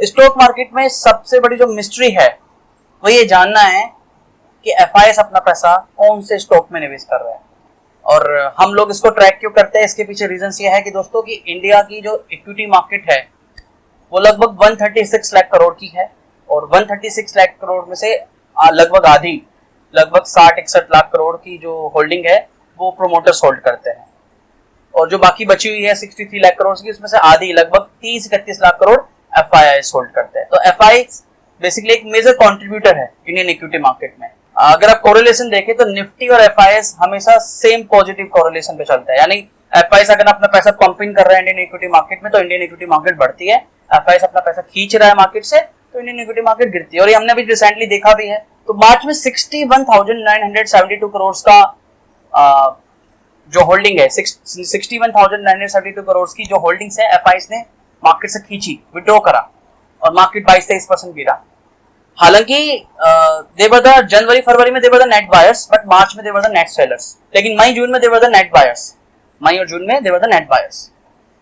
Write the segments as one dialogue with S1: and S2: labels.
S1: Stock market में सबसे बड़ी जो मिस्ट्री है वो ये जानना है कि एफआईएस अपना पैसा कौन से स्टॉक में निवेश कर रहा है। और हम लोग इसको ट्रैक क्यों करते हैं, इसके पीछे रीजन ये है कि दोस्तों की इंडिया की जो इक्विटी मार्केट है वो लगभग 136 लाख करोड़ की है और 136 लाख करोड़ में से लगभग आधी, लगभग 60-61 लाख करोड़ की जो होल्डिंग है वो प्रोमोटर्स होल्ड करते हैं और जो बाकी बची हुई है 63 लाख करोड़ की, उसमें से आधी लगभग 30-31 लाख करोड़ एफआईआईस होल्ड करते हैं। तो एफआईआईस बेसिकली एक मेजर कंट्रीब्यूटर है इंडियन इक्विटी मार्केट में। अगर आप कोरिलेशन देखें तो निफ्टी और एफआईआईस हमेशा सेम पॉजिटिव कोरिलेशन पे चलता है, यानी एफआईआईस अगर अपना पैसा पंपिंग कर रहा है इंडियन इक्विटी मार्केट में तो इंडियन इक्विटी मार्केट बढ़ती है, एफआईआईस अपना पैसा खींच रहा है मार्केट से तो इंडियन इक्विटी मार्केट गिरती है। और ये हमने अभी रिसेंटली देखा भी है। तो मार्च में 61,972 करोड़ का जो होल्डिंग है 61,972 करोड़ की जो होल्डिंग्स है एफआईआईस ने मार्केट से खींची, विड्रॉ करा और मार्केट 22-23% गिरा। हालांकि देवर द जनवरी फरवरी में देवर द नेट बायर्स, बट मार्च में देवर द नेट सेलर्स, लेकिन मई जून में देवर द नेट बायर्स, मई और जून में देवर द नेट बायर्स।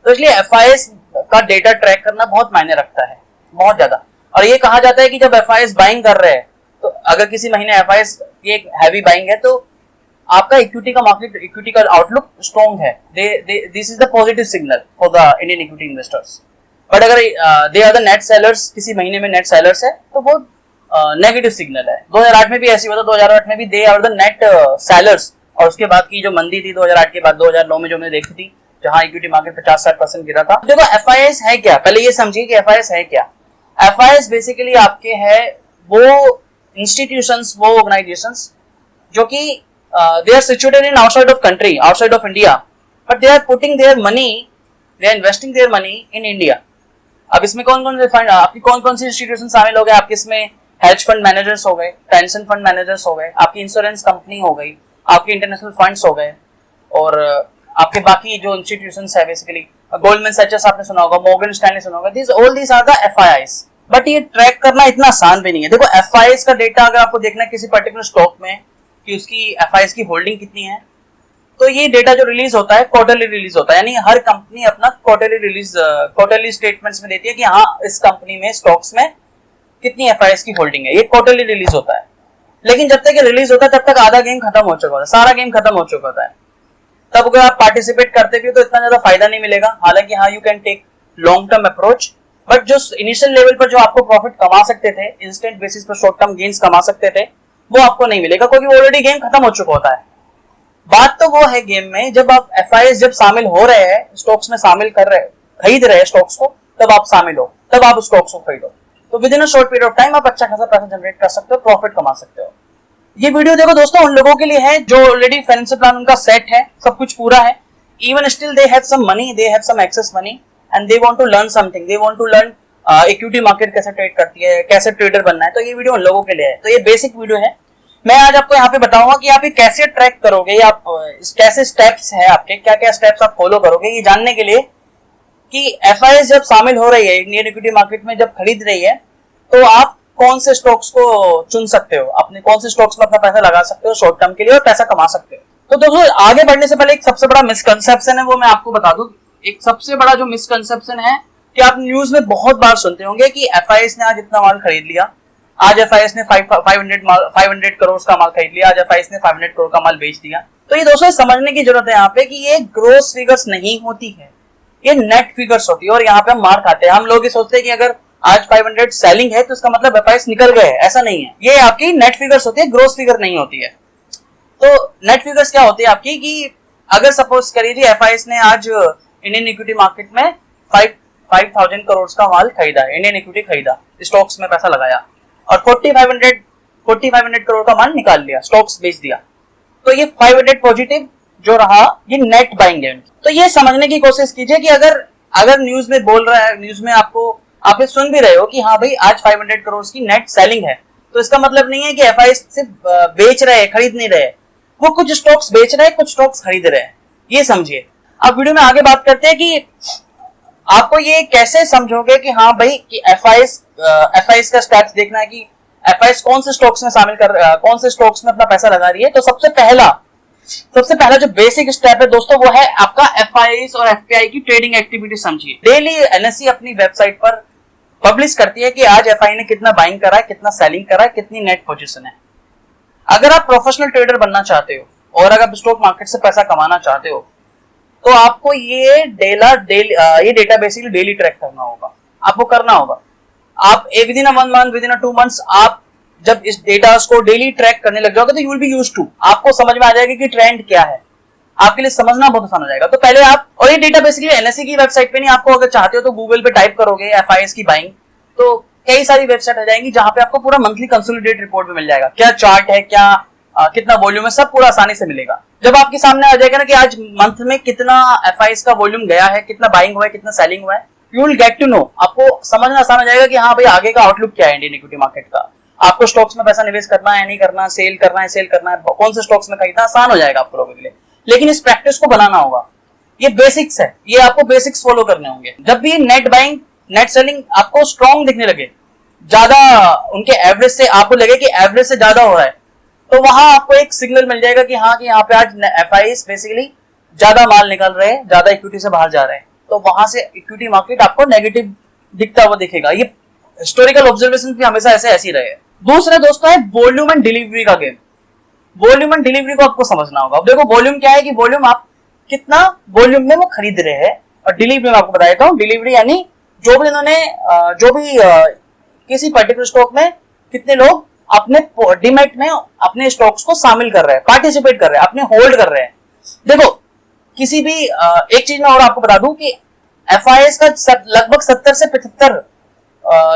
S1: तो इसलिए एफआईआईस का डेटा ट्रैक करना बहुत मायने रखता है, बहुत ज्यादा। और ये कहा जाता है कि जब एफआईआईस बाइंग कर रहे हैं तो अगर किसी महीने एफआईआईस की एक हैवी बाइंग है तो आपका इक्विटी का मार्केट, इक्विटी का आउटलुक स्ट्रॉन्ग है, this is the positive signal for the Indian equity investors. But अगर they are the net sellers, किसी महीने में नेट सेलर्स है तो वो नेगेटिव सिग्नल है। 2008 में भी ऐसी हुआ था, 2008 में भी they are the net sellers और उसके बाद की जो मंदी थी 2008 के बाद 2009 में जो मैंने देखी थी जहां इक्विटी मार्केट 50-60% गिरा था। देखो एफआईआईस है क्या, पहले ये समझिए कि एफआईआईस है क्या। एफआईआईस बेसिकली आपके है वो इंस्टीट्यूशंस, वो ऑर्गेनाइजेशंस जो कि they are situated in outside of country, outside of India, but they are putting their money, they are investing their money in India. अब इसमें कौन-कौन से फंड, आपकी कौन-कौन सी इंस्टीट्यूशन शामिल हो गए, आपके इसमें हेज फंड मैनेजर्स हो गए, पेंशन फंड मैनेजर्स हो गए, आपकी इंश्योरेंस कंपनी हो गई, आपके इंटरनेशनल फंड्स हो गए और आपके बाकी जो इंस्टीट्यूशंस है बेसिकली गोल्डमैन सैचेस आपने सुना होगा, मॉर्गन स्टैनली सुना होगा, these are the FIIs। But ये ट्रैक करना इतना आसान भी नहीं है। देखो FIIs का डेटा अगर आपको देखना है किसी पर्टिकुलर स्टॉक में कि उसकी एफआईआईस की होल्डिंग कितनी है, तो ये डेटा जो रिलीज होता है क्वार्टरली रिलीज होता है, यानी हर कंपनी अपना क्वार्टरली स्टेटमेंट्स में देती है कि हाँ इस कंपनी में स्टॉक्स में कितनी एफआईआईस की होल्डिंग है, ये क्वार्टरली रिलीज होता है। लेकिन जब तक ये रिलीज होता है तब तक आधा गेम खत्म हो चुका होता है, सारा गेम खत्म हो चुका होता है। तब अगर आप पार्टिसिपेट करते भी हो तो इतना ज्यादा फायदा नहीं मिलेगा। हालांकि हाँ you can take long term approach, but जो इनिशियल लेवल पर जो आपको प्रॉफिट कमा सकते थे, इंस्टेंट बेसिस पर शॉर्ट टर्म गेन्स कमा सकते थे, वो आपको नहीं मिलेगा क्योंकि ऑलरेडी गेम खत्म हो चुका होता है। बात तो वो है गेम में जब आप एफआईआईस जब शामिल हो रहे हैं, स्टॉक्स में शामिल कर रहे, खरीद रहे हैं स्टॉक्स को, तब आप शामिल हो, तब आप स्टॉक्स को खरीदो, तो with in a short period of time आप अच्छा खासा पैसा जनरेट कर सकते हो, प्रॉफिट कमा सकते हो। ये वीडियो देखो दोस्तों उन लोगों के लिए है जो ऑलरेडी फाइनेंशियल प्लान उनका सेट है, सब कुछ पूरा है, even still they have some money, they have some excess money and they want to learn something, they want to learn equity market कैसे ट्रेड करती है, कैसे ट्रेडर बनना है। तो ये वीडियो उन लोगों के लिए है। तो ये बेसिक वीडियो है। मैं आज आपको यहाँ पे बताऊंगा कि आप ये कैसे ट्रैक करोगे, या आप कैसे स्टेप्स है आपके, क्या क्या स्टेप्स आप फॉलो करोगे ये जानने के लिए कि एफआईआईस जब शामिल हो रही है इंडियन इक्विटी मार्केट में, जब खरीद रही है, तो आप कौन से स्टॉक्स को चुन सकते हो, अपने कौन से स्टॉक्स में अपना पैसा लगा सकते हो शॉर्ट टर्म के लिए और पैसा कमा सकते हो। तो दोस्तों आगे बढ़ने से पहले एक सबसे बड़ा मिसकंसेप्शन है वो मैं आपको बता दूं। एक सबसे बड़ा जो मिसकंसेप्शन है कि आप न्यूज में बहुत बार सुनते होंगे कि एफआईआईस ने आज इतना माल खरीद लिया, आज एफआईआईस ने 500 करोड़ का माल खरीद लिया, आज एफआईआईस ने 500 करोड़ का माल बेच दिया। तो ये दोस्तों समझने की जरूरत है यहाँ पे कि ये ग्रोस फिगर्स नहीं होती है, ये नेट फिगर्स होती है। और यहाँ पे हम मार खाते हैं, हम लोग ये सोचते हैं कि अगर आज 500 सेलिंग है तो इसका मतलब एफआईआईस निकल गए, ऐसा नहीं है। ये आपकी नेट फिगर्स होती है, ग्रोस फिगर नहीं होती है। तो नेट फिगर्स क्या होती है आपकी कि अगर सपोज करिए एफआईआईस ने आज इंडियन इक्विटी मार्केट में 5,000 करोड़ का माल खरीदा, इंडियन इक्विटी खरीदा, स्टॉक्स में पैसा लगाया और 4,500 करोड़ का माल निकाल लिया, स्टॉक्स बेच दिया, तो ये 500 पॉजिटिव जो रहा ये नेट बाइंग है। तो ये समझने की कोशिश कीजिए कि अगर न्यूज में बोल रहा है, न्यूज में आप सुन भी रहे हो कि हाँ भाई आज 500 करोड़ की नेट सेलिंग है, तो इसका मतलब नहीं है कि एफआईआईस सिर्फ बेच रहे हैं, खरीद नहीं रहे, वो कुछ स्टॉक्स बेच रहे हैं, कुछ स्टॉक्स खरीद रहे हैं, ये समझिए। अब वीडियो में आगे बात करते हैं कि आपको ये कैसे समझोगे कि हाँ भाई कि एफआईआईस का स्टैट्स देखना है कि एफआईआईस कौन से स्टॉक्स में कौन से स्टॉक्स में अपना पैसा लगा रही है। तो सबसे पहला जो बेसिक स्टेप है दोस्तों वो है आपका एफआईआईस और एफपीआई की ट्रेडिंग एक्टिविटी समझिए। डेली एनएसई अपनी वेबसाइट पर पब्लिश करती है कि आज एफआई ने कितना बाइंग करा है, कितना सेलिंग करा है, कितनी नेट पोजीशन है। अगर आप प्रोफेशनल ट्रेडर बनना चाहते हो और अगर स्टॉक मार्केट से पैसा कमाना चाहते हो तो आपको ये डेटा बेसिकली डेली ट्रैक करना होगा, आपको करना होगा। आप with in a 1 month, with in a 2 months आप जब इस डेटा को डेली ट्रैक करने लग जाओगे तो you will be used to, आपको समझ में आ जाएगा कि ट्रेंड क्या है, आपके लिए समझना बहुत आसान हो जाएगा। तो पहले आप, और ये डेटा बेसिकली एनएसई की वेबसाइट पे नहीं, आपको अगर चाहते हो तो गूगल पे टाइप करोगे एफआईएस की बाइंग तो कई सारी वेबसाइट आ जाएंगी जहां पे आपको पूरा मंथली कंसोलिडेट रिपोर्ट में मिल जाएगा, क्या चार्ट है, क्या कितना वॉल्यूम है, सब पूरा आसानी से मिलेगा। जब आपके सामने आ जाएगा ना कि आज मंथ में कितना एफआईएस का वॉल्यूम गया है, कितना बाइंग हुआ है, कितना सेलिंग हुआ है, you will get to know, आपको समझना आसान हो जाएगा कि हाँ भाई आगे का आउटलुक क्या है इंडियन इक्विटी मार्केट का, आपको स्टॉक्स में पैसा निवेश करना है, नहीं करना, सेल करना है, कौन से स्टॉक्स में खरीदना, आसान हो जाएगा आप लोगों के लिए। लेकिन इस प्रैक्टिस को बनाना होगा, ये बेसिक्स है, ये आपको बेसिक्स फॉलो करने होंगे। जब भी नेट बाइंग, नेट सेलिंग आपको स्ट्रॉन्ग दिखने लगे, ज्यादा उनके एवरेज से आपको लगे कि एवरेज से ज्यादा हो रहा है, तो वहां आपको एक सिग्नल मिल जाएगा कि हाँ कि यहाँ पे आज एफआईएस बेसिकली ज्यादा माल निकल रहे हैं, ज्यादा इक्विटी से बाहर जा रहे हैं, तो वहां से इक्विटी मार्केट आपको नेगेटिव दिखता हुआ दिखेगा। ये हिस्टोरिकल ऑब्जर्वेशन भी हमेशा ऐसे रहे। दूसरा दोस्तों है वॉल्यूम एंड डिलीवरी का गेम। वॉल्यूम एंड डिलीवरी को आपको समझना होगा। अब देखो वॉल्यूम क्या है कि वॉल्यूम आप कितना वॉल्यूम में वो खरीद रहे हैं, और डिलीवरी में आपको बता देता हूँ, डिलीवरी यानी जो भी किसी पर्टिकुलर स्टॉक में कितने लोग अपने डीमैट में अपने स्टॉक्स को शामिल कर रहे हैं, पार्टिसिपेट कर रहे हैं, अपने होल्ड कर रहे हैं। देखो किसी भी एक चीज मैं और आपको बता दूं कि एफआईएस का लगभग 70 से 75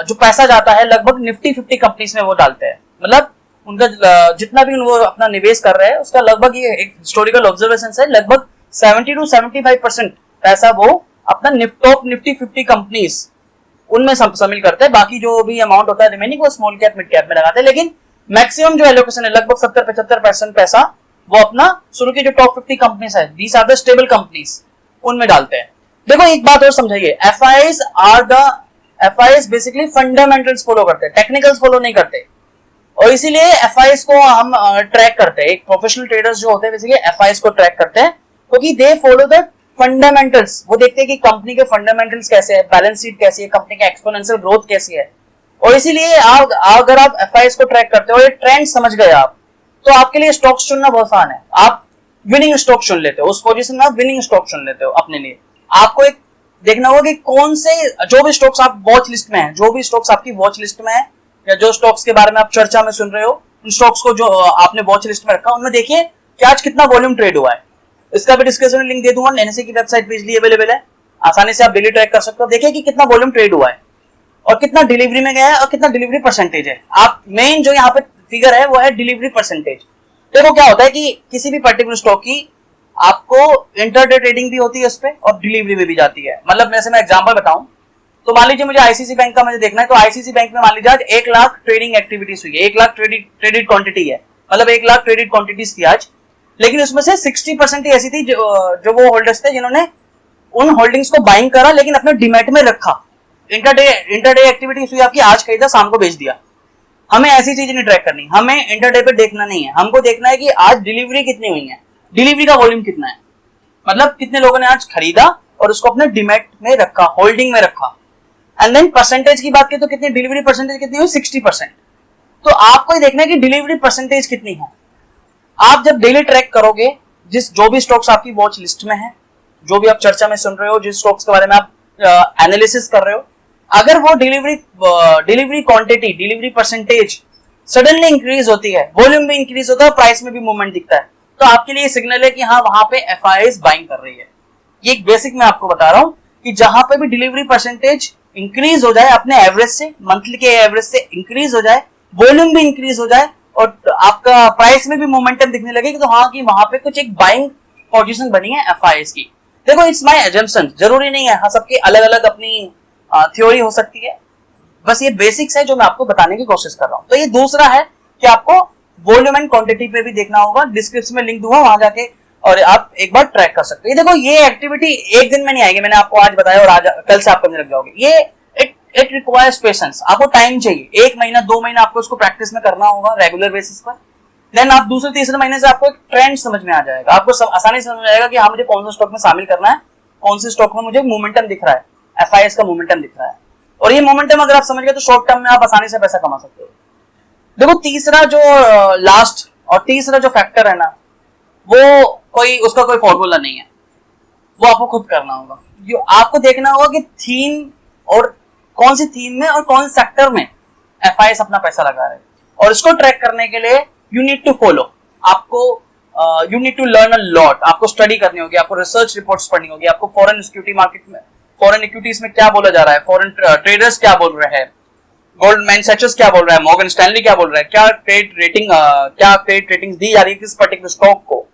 S1: जो पैसा जाता है लगभग निफ्टी 50 कंपनीज में वो डालते हैं। मतलब उनका जितना भी वो अपना निवेश कर रहे हैं उसका लगभग, ये एक हिस्टोरिकल ऑब्जर्वेशन है, लगभग 70 to 75% पैसा वो अपना टॉप निफ्टी 50 कंपनीज उनमें शामिल करते हैं। बाकी जो भी अमाउंट होता है रिमेनिंग वो स्मॉल कैप मिड कैप में लगाते हैं, लेकिन मैक्सिमम जो एलोकेशन है लगभग 70-75% पैसा वो अपना शुरू की जो टॉप 50 कंपनीज है, these are the stable companies, उनमें डालते हैं। देखो एक बात और समझाइए, एफआईएस बेसिकली फंडामेंटल्स फॉलो करते हैं, टेक्निकल्स फॉलो नहीं करते, और इसीलिए एफआईएस को हम ट्रैक करते हैं। एक प्रोफेशनल ट्रेडर्स जो होते हैं बेसिकली एफआईएस को ट्रैक करते हैं क्योंकि दे फॉलो द फंडामेंटल्स। वो देखते हैं कि कंपनी के फंडामेंटल्स कैसे है, बैलेंस शीट कैसी है, कंपनी का एक्सपोनेंशियल ग्रोथ कैसी है, और इसीलिए अगर आप एफआईएस को ट्रैक करते हो और ये ट्रेंड समझ गए आप, तो आपके लिए स्टॉक्स चुनना बहुत आसान है। आप विनिंग स्टॉक चुन लेते हो, उस पोजीशन में आप विनिंग स्टॉक चुन लेते हो अपने लिए। आपको एक देखना होगा कि कौन से जो भी स्टॉक्स आप वॉच लिस्ट में है, जो भी स्टॉक्स आपकी वॉच लिस्ट में है, या जो स्टॉक्स के बारे में आप चर्चा में सुन रहे हो, उन स्टॉक्स को जो आपने वॉच लिस्ट में रखा उनमें देखिए कि आज कितना वॉल्यूम ट्रेड हुआ है। इसका भी डिस्क्रिप्शन में लिंक दे दूंगा, एनएसई की वेबसाइट पे इजीली अवेलेबल है, आसानी से आप डेली ट्रैक कर सकते हो। देखिए कि कितना वॉल्यूम ट्रेड हुआ है और कितना डिलीवरी में गया है और कितना डिलीवरी परसेंटेज है। आप मेन जो यहाँ पे फिगर है वो है डिलीवरी परसेंटेज। देखो क्या होता है कि किसी भी पर्टिकुलर स्टॉक की आपको इंटरडे ट्रेडिंग भी होती है उस पर और डिलीवरी में भी जाती है। मतलब जैसे मैं एग्जांपल बताऊं तो मान लीजिए मुझे आईसीसी बैंक का मुझे देखना है, तो आईसीसी बैंक में मान लीजिए आज 1 लाख ट्रेडिंग एक्टिविटीज हुई है, 1 लाख ट्रेडेड क्वांटिटी है, मतलब 1 लाख ट्रेडेड क्वांटिटीज थी आज, लेकिन उसमें से 60% ही ऐसी थी जो वो होल्डर्स थे जिन्होंने उन होल्डिंग्स को बाइंग करा लेकिन अपने डीमैट में रखा। इंटरडे एक्टिविटीज हुई आपकी, आज खरीदा शाम को बेच दिया। हमें ऐसी चीज नहीं ट्रैक करनी, हमें इंटरडे पे देखना नहीं है, हमको देखना है कि आज डिलीवरी कितनी हुई है, डिलीवरी का वॉल्यूम कितना है, मतलब कितने लोगों ने आज खरीदा और उसको अपने डीमैट में रखा, होल्डिंग में रखा। एंड देन परसेंटेज की बात करें तो कितनी डिलीवरी परसेंटेज कितनी हुई, 60%। तो आपको ही देखना है कि डिलीवरी परसेंटेज कितनी है। आप जब डेली ट्रैक करोगे, जो भी स्टॉक्स आपकी वॉच लिस्ट में है, जो भी आप चर्चा में सुन रहे हो, जिस स्टॉक्स के बारे में आप एनालिसिस कर रहे हो, अगर वो delivery quantity, delivery percentage suddenly increase होती है, वॉल्यूम भी इंक्रीज होता है, प्राइस में भी मूवमेंट दिखता है, तो आपके लिए सिग्नल है कि हाँ वहां पे एफआईएस बाइंग कर रही है। ये एक बेसिक मैं आपको बता रहा हूं कि जहां पे भी डिलीवरी परसेंटेज इंक्रीज हो जाए अपने एवरेज से, मंथली के एवरेज से इंक्रीज हो जाए, वॉल्यूम भी इंक्रीज हो जाए और आपका प्राइस में भी मोमेंटम दिखने लगे, तो हाँ कि वहां पे कुछ एक बाइंग पोजीशन बनी है एफआईएस की। देखो इट्स माय अजम्पशन, जरूरी नहीं है, हाँ सबकी अलग अलग अपनी थ्योरी हो सकती है, बस ये बेसिक्स है जो मैं आपको बताने की कोशिश कर रहा हूं। तो ये दूसरा है कि आपको वॉल्यूम एंड क्वांटिटी पे भी देखना होगा, डिस्क्रिप्शन में लिंक दूंगा, वहां जाके और आप एक बार ट्रैक कर सकते हो। ये देखो ये एक्टिविटी एक दिन में नहीं आएगी, मैंने आपको आज बताया और आज कल से आप करने लग जाओगे। ये इट रिक्वायर्स पेशेंस, आपको टाइम चाहिए, 1 महीना 2 महीना आपको इसको प्रैक्टिस में करना होगा रेगुलर बेसिस पर। देन आप दूसरे तीसरे महीने से आपको एक ट्रेंड समझ में आ जाएगा, आपको आसानी से समझ में आएगा कि हाँ मुझे कौन से स्टॉक में शामिल करना है, कौन से स्टॉक में मुझे मोमेंटम दिख रहा है, एफआईएस का मोमेंटम दिख रहा है। और ये मोमेंटम अगर आप समझ गए तो शॉर्ट टर्म में आप आसानी से पैसा कमा सकते हो। देखो तीसरा जो लास्ट और तीसरा जो फैक्टर है ना, वो उसका कोई फॉर्मूला नहीं है, वो आपको खुद करना होगा। जो आपको देखना होगा कि थीम और कौन सी थीम में और कौन से सेक्टर में एफआईएस अपना पैसा लगा रहे हैं, और इसको ट्रैक करने के लिए यू नीड टू फॉलो, आपको you need to learn a lot, आपको स्टडी करनी होगी, आपको रिसर्च रिपोर्ट्स पढ़नी होगी, आपको फॉरेन सिक्योरिटी मार्केट में, फॉरेन इक्विटीज में क्या बोला जा रहा है, फॉरेन ट्रेडर्स क्या बोल रहे हैं, गोल्डमैन सैचेस क्या बोल रहा है, मॉर्गन स्टैनली क्या बोल रहा है, क्या क्रेडिट रेटिंग दी जा रही है किस पर्टिकुलर स्टॉक को,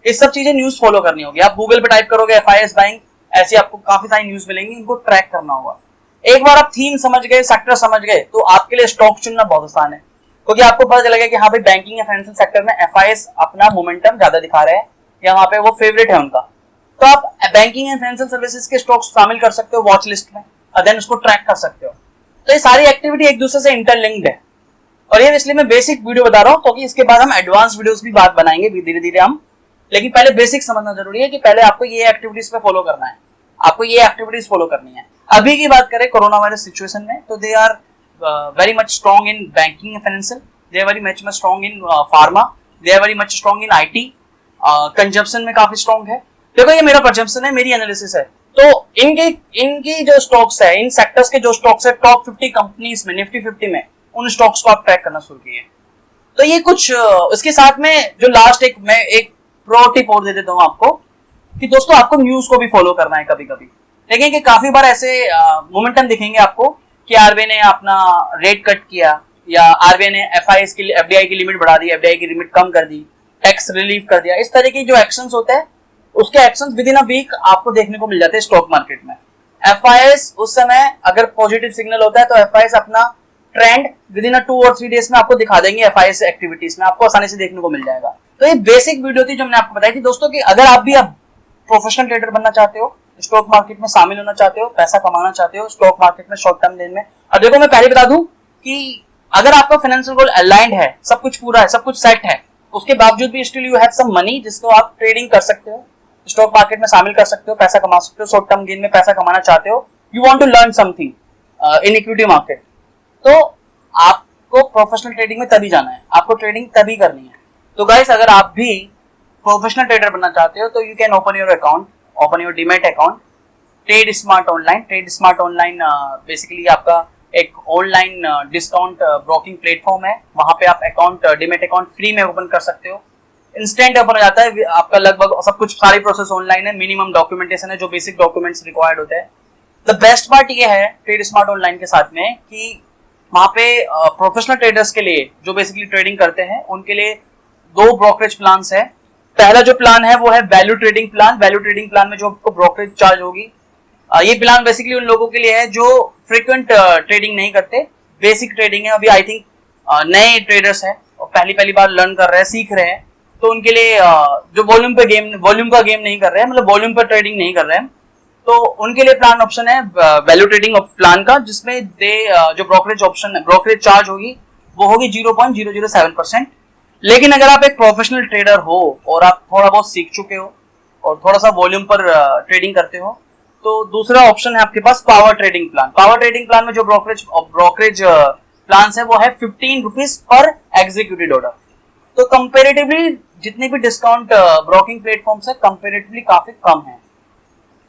S1: इस सब चीजें न्यूज फॉलो करनी होगी। आप गूगल पे टाइप करोगे एफआईएस बाइंग, ऐसी आपको काफी सारी न्यूज मिलेंगी, इनको ट्रैक करना होगा। एक बार आप थीम समझ गए, सेक्टर समझ गए, तो आपके लिए स्टॉक चुनना बहुत आसान है, क्योंकि आपको पता चलेगा कि हाँ भाई बैंकिंग या फाइनेंशियल सेक्टर में एफआईएस अपना मोमेंटम ज्यादा दिखा रहे हैं, या वहां पे वो फेवरेट है उनका, तो आप बैंकिंग एंड फाइनेंशियल सर्विसेज के स्टॉक्स शामिल कर सकते हो वॉच लिस्ट में, और देन उसको ट्रैक कर सकते हो। तो ये सारी एक्टिविटी एक दूसरे से इंटरलिंक्ड है, और ये इसलिए मैं बेसिक वीडियो बता रहा हूँ, क्योंकि इसके बाद हम एडवांस वीडियोस भी बात बनाएंगे धीरे धीरे हम, लेकिन पहले बेसिक समझना जरूरी है कि पहले आपको ये एक्टिविटीज पे फॉलो करना है, आपको ये एक्टिविटीज फॉलो करनी है। अभी की बात करें कोरोना वायरस सिचुएशन में, तो they are very much strong in banking and financial, they are very much strong in pharma, they are very much strong in IT, consumption में काफी स्ट्रॉन्ग है। देखो ये मेरा परसेप्शन है, मेरी एनालिसिस है, तो इनकी जो स्टॉक्स है, इन सेक्टर्स के जो स्टॉक्स है टॉप 50 कंपनीज में, निफ्टी 50 में, उन स्टॉक्स को आप ट्रैक करना शुरू कीजिए। तो ये कुछ इसके साथ में जो लास्ट मैं एक प्रो टिप और दे देता हूं आपको, कि दोस्तों आपको न्यूज को भी फॉलो करना है। कभी कभी देखें कि काफी बार ऐसे मोमेंटम दिखेंगे आपको कि आरबीआई ने अपना रेट कट किया, या आरबीआई ने एफआईएस की एफडीआई की लिमिट बढ़ा दी, एफडीआई की लिमिट कम कर दी, टैक्स रिलीफ कर दिया। इस तरह के जो एक्शंस होते हैं उसके actions within a week आपको देखने को मिल जाते हैं स्टॉक मार्केट में। एफआईएस उस समय अगर पॉजिटिव सिग्नल होता है तो एफआईएस अपना ट्रेंड विद इन 2 और 3 डेज में आपको दिखा देंगे, एफआईएस एक्टिविटीज में आपको आसानी से देखने को मिल जाएगा। तो ये बेसिक वीडियो थी जो मैंने आपको बताई थी दोस्तों, कि अगर आप भी प्रोफेशनल ट्रेडर बनना चाहते हो, स्टॉक मार्केट में शामिल होना चाहते हो, पैसा कमाना चाहते हो स्टॉक मार्केट में शॉर्ट टर्म लेन में। और देखो मैं पहले बता दूं कि अगर आपका फाइनेंशियल गोल अलाइंड है, सब कुछ पूरा है, सब कुछ सेट है, उसके बावजूद भी still you have some money जिसको आप ट्रेडिंग कर सकते हो, स्टॉक मार्केट में शामिल कर सकते हो, पैसा कमा सकते हो, शॉर्ट टर्म गेन में पैसा कमाना चाहते हो, you want to learn something in equity market, तो आपको प्रोफेशनल ट्रेडिंग में तभी जाना है, आपको ट्रेडिंग तभी करनी है। तो गाइस अगर आप भी प्रोफेशनल ट्रेडर बनना चाहते हो तो you can open your account, open your demat account trade smart online. Trade smart online basically आपका एक ऑनलाइन डिस्काउंट ब्रोकिंग प्लेटफॉर्म है, वहां पे आप अकाउंट डीमैट अकाउंट फ्री में ओपन कर सकते हो, इंस्टेंट ओपन हो जाता है आपका, लगभग सब कुछ सारी प्रोसेस ऑनलाइन है, मिनिमम डॉक्यूमेंटेशन है, जो बेसिक डॉक्यूमेंट्स रिक्वायर्ड होते हैं। द बेस्ट पार्ट ये है ट्रेड स्मार्ट ऑनलाइन के साथ में कि वहां पे प्रोफेशनल ट्रेडर्स के लिए जो बेसिकली ट्रेडिंग करते हैं उनके लिए 2 ब्रोकरेज प्लान्स है। पहला जो प्लान है वो है value trading plan. Value trading plan में जो आपको ब्रोकरेज चार्ज होगी, ये प्लान बेसिकली उन लोगों के लिए है जो फ्रीक्वेंट ट्रेडिंग नहीं करते, बेसिक ट्रेडिंग है। अभी आई थिंक नए ट्रेडर्स हैं और पहली बार लर्न कर रहे हैं, सीख रहे हैं, तो उनके लिए जो वॉल्यूम का गेम नहीं कर रहे हैं, मतलब वॉल्यूम पर ट्रेडिंग नहीं कर रहे हैं, तो उनके लिए प्लान ऑप्शन है वैल्यू ट्रेडिंग प्लान का, जिसमें जो ब्रोकरेज ऑप्शन है, ब्रोकरेज चार्ज होगी वो होगी 0.007%। लेकिन अगर आप एक प्रोफेशनल ट्रेडर हो और आप थोड़ा बहुत सीख चुके हो और थोड़ा सा वॉल्यूम पर ट्रेडिंग करते हो, तो दूसरा ऑप्शन है आपके पास power trading plan. Power trading plan में जो ब्रोकरेज प्लान है वो है 15 रुपीज पर एग्जीक्यूटेड ऑर्डर। तो कंपेरेटिवली जितने भी डिस्काउंट ब्रोकिंग प्लेटफॉर्म्स है कंपेरेटिवली काफी कम है।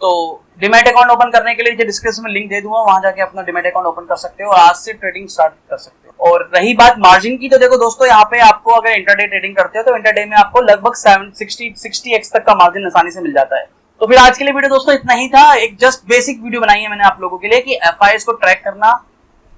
S1: तो डिमैट अकाउंट ओपन करने के लिए डिस्क्रिप्शन में लिंक दे दूंगा, वहां जाके अपना डिमैट अकाउंट ओपन कर सकते हो और आज से ट्रेडिंग स्टार्ट कर सकते हो। और रही बात मार्जिन की, तो देखो दोस्तों यहाँ पे आपको अगर इंटरडे ट्रेडिंग करते हो तो इंटरडे में आपको लगभग 60x तक का मार्जिन आसानी से मिल जाता है। तो फिर आज के लिए वीडियो दोस्तों इतना ही था, एक जस्ट बेसिक वीडियो बनाई है मैंने आप लोगों के लिए कि एफआईएस को ट्रैक करना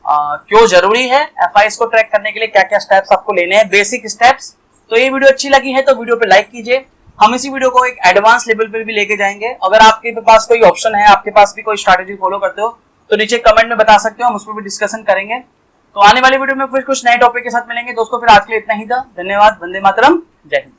S1: क्यों जरूरी है, एफआईएस को ट्रैक करने के लिए क्या क्या स्टेप्स आपको लेने हैं, बेसिक स्टेप्स। तो ये वीडियो अच्छी लगी है तो वीडियो पे लाइक कीजिए, हम इसी वीडियो को एक एडवांस लेवल पर भी लेके जाएंगे। अगर आपके पास कोई ऑप्शन है, आपके पास भी कोई स्ट्रैटेजी फॉलो करते हो तो नीचे कमेंट में बता सकते हो, हम उस पर भी डिस्कशन करेंगे। तो आने वाली वीडियो में फिर कुछ नए टॉपिक के साथ मिलेंगे दोस्तों। फिर आज के लिए इतना ही था, धन्यवाद, वंदे मातरम, जय हिंद।